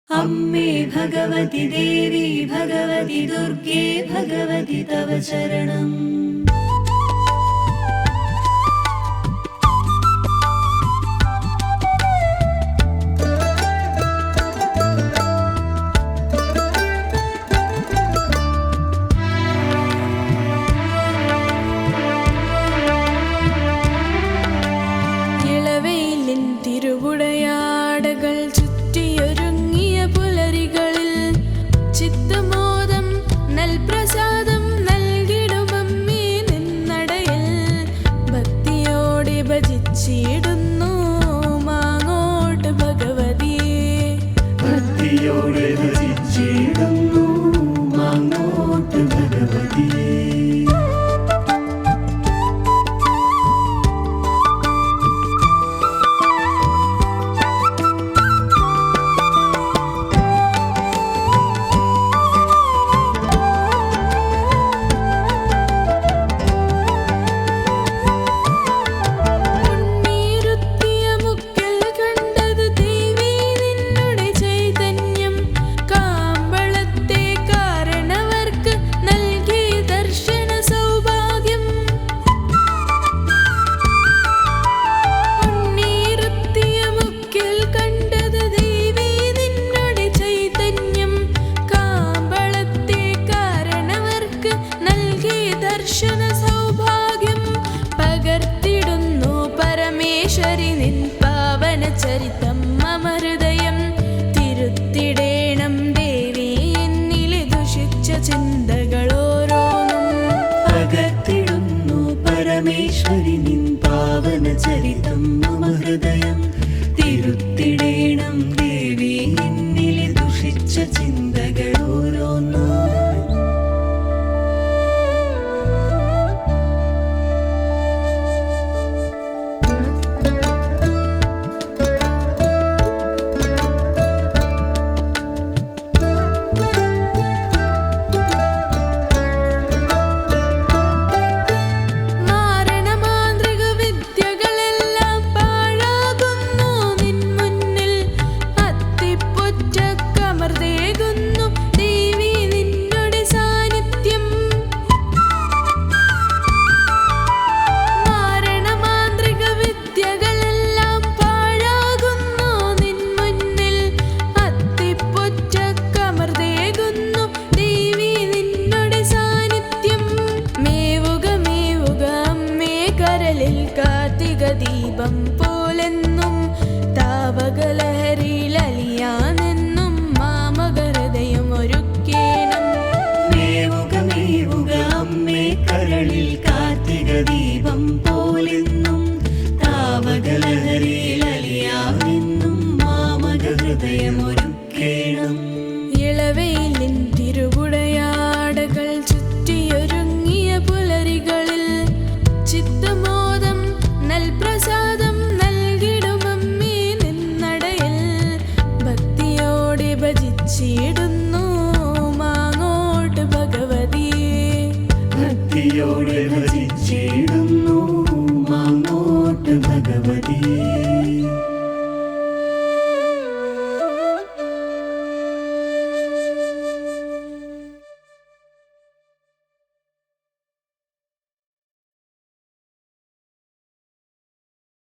अम्मे भगवति देवी भगवति दुर्गे भगवति तव चरणम्। ചരിതം മമ ഹൃദയം തിരുത്തിടേണം ദേവി എന്നിലെ ദുഷിച്ച ചിന്തകളോരോന്നും അകത്തിടുന്നു പരമേശ്വരി നിൻ പാവന ചരിതം മമ ഹൃദയം തിരുത്തിടേണം ദേവി എന്നിലെ ദുഷിച്ച ചിന്തകളോരോന്നും ദീപം പോലെന്നും താവകലഹരിയിൽ അലിയാനെന്നും മാമകഹൃദയം ഒരുക്കേണം. മേവുക മേവുക അമ്മേ കരളിൽ കാർത്തിക ദീപം പോലെന്നും താവകലഹരിയിൽ അലിയാനെന്നും മാമകഹൃദയം ഒരുക്കേണം. ഇളവെയിലിൻ തിരുവുടയാടകൾ ചുറ്റിയൊരുങ്ങിയ പുലരികളിൽ ചിത്തമോദം പ്രസാദം നൽകിടുമമ്മേ നിന്നടയിൽ ഭക്തിയോടെ ഭജിച്ചിടുന്നു മാങ്ങോട്ട് ഭഗവതിയെ ഭക്തിയോടെ ഭജിച്ചിടുന്നു മാങ്ങോട്ട് ഭഗവതിയെ.